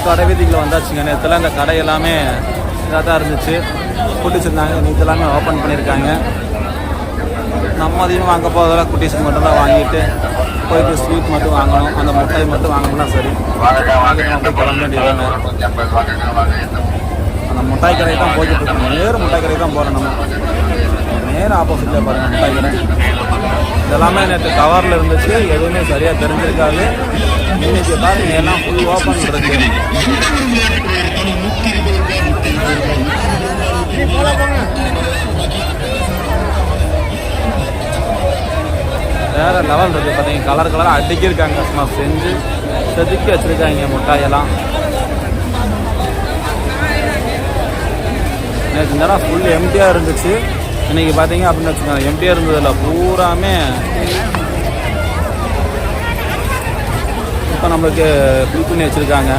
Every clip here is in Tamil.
கடை வீதிக்குள்ள வந்தாச்சுங்க. நேற்றுலாம் இந்த கடை எல்லாமே இதாக தான் இருந்துச்சு, குட்டிச்சிருந்தாங்க. நேற்று எல்லாமே ஓப்பன் பண்ணியிருக்காங்க. நம்ம அதிகமாக வாங்க போகிறதெல்லாம் குட்டீஸுக்கு மட்டும் தான் வாங்கிட்டு போயிட்டு ஸ்வீட் மட்டும் வாங்கணும், அந்த முட்டாய் மட்டும் வாங்கணும்னா சரி வாங்கிட்டு கிளம்ப வேண்டியதாங்க. அந்த முட்டாய் கடைக்கு தான் போய்கிட்டு இருக்கோம். நேரம் முட்டாய் கடைக்கு தான் போகிறோம். நம்ம நேரம் ஆப்போசிட்டில் பாருங்கள் முட்டாய் கடை. இதெல்லாமே நேற்று கவரில் இருந்துச்சு, எதுவுமே சரியாக தெரிஞ்சிருக்காது. இன்னைக்கு பாருங்க எல்லாம் ஃபுல் ஓப்பன் இருக்கு. வேறு லெவல் இருக்குது. பார்த்தீங்கன்னா கலர் கலராக அடிக்கிருக்காங்க. சும்மா செஞ்சு செதுக்கி வச்சுருக்காங்க முட்டாயெல்லாம். நேற்று இந்த இடம் ஃபுல் எம்டியாக இருந்துச்சு. இன்றைக்கி பார்த்தீங்க அப்படின்னு வச்சுக்கோங்க, எம்டியாக இருந்ததில்ல, பூராமே இப்போ நம்மளுக்கு ஃபில் பண்ணி வச்சுருக்காங்க.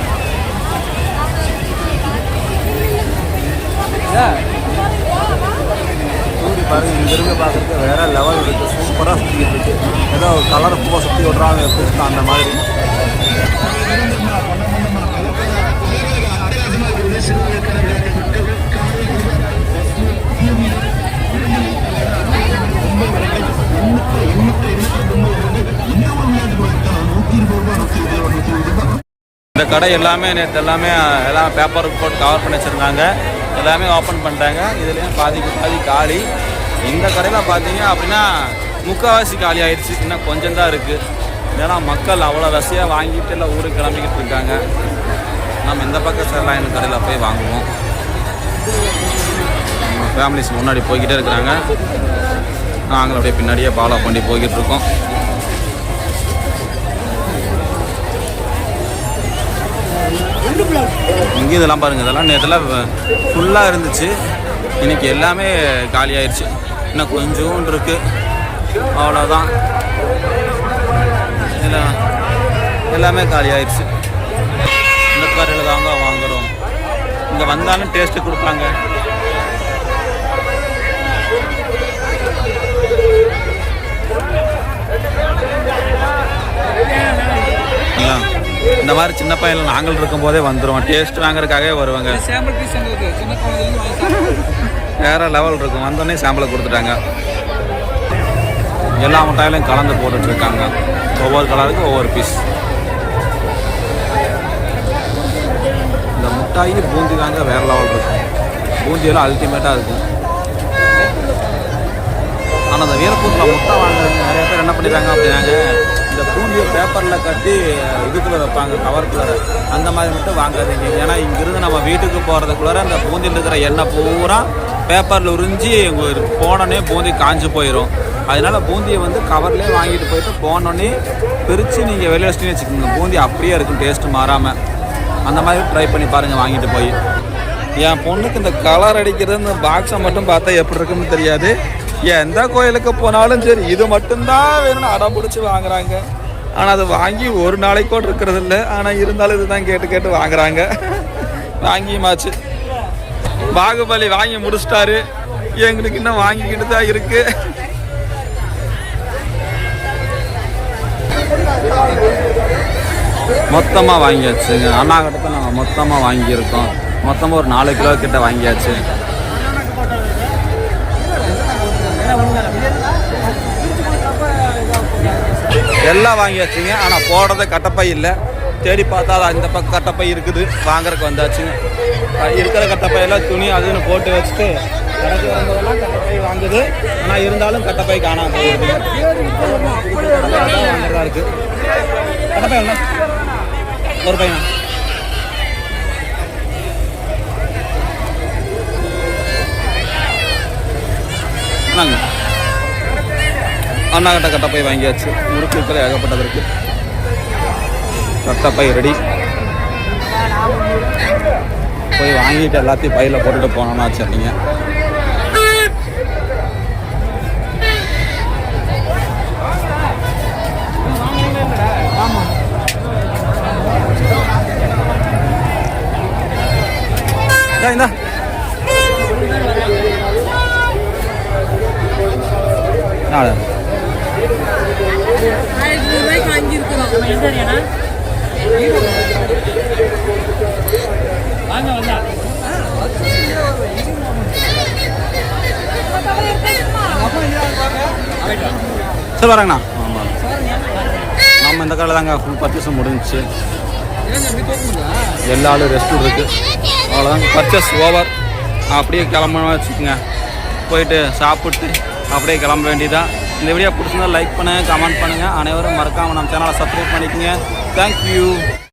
சூடி பாருங்கள், இங்கே இருக்க பார்க்குறதுக்கு வேறு லெவல் இருக்குது. சூப்பராக சுற்றிக்கிட்டு இருக்குது. ஏதோ கலர் பூவை சுற்றி விட்றாங்க புதுசாக அந்த மாதிரி. இந்த கடை எல்லாமே நேற்று எல்லாம் பேப்பர் போட்டு கவர் பண்ணி வச்சுருந்தாங்க. எல்லாமே ஓப்பன் பண்ணிட்டாங்க. இதுலேயும் பாதிக்கு பாதி காலி. இந்த கடையில் பார்த்தீங்க அப்படின்னா முக்கால்வாசி காலி ஆயிடுச்சு. இன்னும் கொஞ்சம் தான் இருக்குது. ஏன்னா மக்கள் அவ்வளோ ரசியாக வாங்கிட்டு எல்லாம் ஊருக்கு கிளம்பிக்கிட்டு இருக்காங்க. நம்ம இந்த பக்கம் சரலாம் இந்த கடையில் போய் வாங்குவோம். ஃபேமிலிஸ் முன்னாடி போய்கிட்டே இருக்கிறாங்க. நாங்களும் அப்படியே பின்னாடியே ஃபாலோ பண்ணி போய்கிட்டு இருக்கோம். இங்கே இதெல்லாம் பாருங்கள், இதெல்லாம் நேற்றுலாம் ஃபுல்லாக இருந்துச்சு. இன்றைக்கி எல்லாமே காலி ஆயிடுச்சு. இன்னும் கொஞ்சோண்டு இருக்குது, அவ்வளோதான். எல்லாமே காலி ஆயிடுச்சு. இந்த கடையில் தாங்க வாங்குகிறோம். இங்கே வந்தாலும் டேஸ்ட்டு கொடுப்பாங்க. இந்த மாதிரி சின்ன பையன் நாங்கள் இருக்கும்போதே வந்துடுவோம். டேஸ்ட் வாங்குறதுக்காகவே வருவாங்க. வேறு லெவல் இருக்கும். வந்தோடனே சாம்பிளை கொடுத்துட்டாங்க. எல்லா மிட்டாயிலையும் கலந்து போட்டுட்ருக்காங்க. ஒவ்வொரு கலருக்கு ஒவ்வொரு பீஸ். இந்த மிட்டாயி பூந்தி தாங்க வேறு லெவல் இருக்கும். பூந்தியெல்லாம் அல்டிமேட்டாக இருக்கும். ஆனால் அந்த வீரப்பூரில் முட்டை வாங்குறவங்க நிறைய பேர் என்ன பண்ணிடுறாங்க அப்படின்னாங்க, இந்த பூந்தியை பேப்பரில் கட்டி இதுக்குள்ளே வைப்பாங்க, கவருக்குள்ளே. அந்த மாதிரி மட்டும் வாங்காதீங்க. ஏன்னா இங்கிருந்து நம்ம வீட்டுக்கு போகிறதுக்குள்ளே அந்த பூந்தியில் இருக்கிற எண்ணெய் பூரா பேப்பரில் உறிஞ்சி போனோடனே பூந்தி காஞ்சி போயிடும். அதனால் பூந்தியை வந்து கவர்லேயே வாங்கிட்டு போயிட்டு போனோடனே பிரித்து நீங்கள் வெளியே வச்சுட்டு வச்சுக்கோங்க. பூந்தி அப்படியே இருக்கும், டேஸ்ட்டு மாறாமல். அந்த மாதிரி ட்ரை பண்ணி பாருங்கள் வாங்கிட்டு போய். என் பொண்ணுக்கு இந்த கலர் அடிக்கிறது இந்த பாக்ஸை மட்டும் பார்த்தா எப்படி இருக்குன்னு தெரியாது. எந்த கோயிலுக்கு போனாலும் சரி இது மட்டும்தான் வேணும்னு அடம் பிடிச்சி வாங்குறாங்க. ஆனால் அது வாங்கி ஒரு நாளைக்கு கூட இருக்கிறது இல்லை. ஆனால் இருந்தாலும் இதுதான் கேட்டு கேட்டு வாங்குறாங்க. வாங்கியுமாச்சு. பாகுபலி வாங்கி முடிச்சிட்டாரு. எங்களுக்கு இன்னும் வாங்கிக்கிட்டு தான் இருக்கு. மொத்தமாக வாங்கியாச்சுங்க. அண்ணா கிட்ட நாங்கள் மொத்தமாக வாங்கியிருக்கோம். மொத்தமாக ஒரு 4 கிலோ கிட்ட வாங்கியாச்சு. எல்லாம் வாங்கியாச்சுங்க. ஆனால் போடுறது கட்டப்பை இல்லை. தேடி பார்த்தா இந்த பக்கம் கட்டப்பை இருக்குது, வாங்குறதுக்கு வந்தாச்சுங்க. இருக்கிற கட்டப்பையெல்லாம் துணி அதுன்னு போட்டு வச்சுட்டு கடைக்கு வரும்போதெல்லாம் கட்டப்பை வாங்குது. ஆனால் இருந்தாலும் கட்டப்பை காணாமல் போகுது. வாங்குறதா இருக்குது. கட்டப்பை எல்லாம் ஒரு பையனா நாங்கள் அண்ணாகிட்ட கட்டப்பை வாங்கியாச்சு. முறுக்குக்கள் ஏகப்பட்டதற்கு. கட்டப்பை ரெடி. போய் வாங்கிட்டு எல்லாத்தையும் பையில் போட்டுட்டு போனோம்னா சரிங்க. இந்தா ₹500 வாங்கியிருக்கிறோம். சரி வரேங்கண்ணா. ஆமாம், நம்ம இந்த கடையில் தாங்க ஃபுல் பர்ச்சேஸும் முடிஞ்சிச்சு. எல்லா ஆளும் ரெஸ்ட் இருக்குது. அவ்வளோதாங்க, பர்ச்சேஸ் ஓவர். அப்படியே கிளம்பணும் வச்சுக்கோங்க. போயிட்டு சாப்பிட்டு அப்படியே கிளம்ப வேண்டியதான். இந்த வீடியோ பிடிச்சிருந்தா லைக் பண்ணுங்கள், கமெண்ட் பண்ணுங்கள். அனைவரும் மறக்காமல் நம்ம சேனலை சப்ஸ்கிரைப் பண்ணிக்கோங்க. தேங்க்யூ.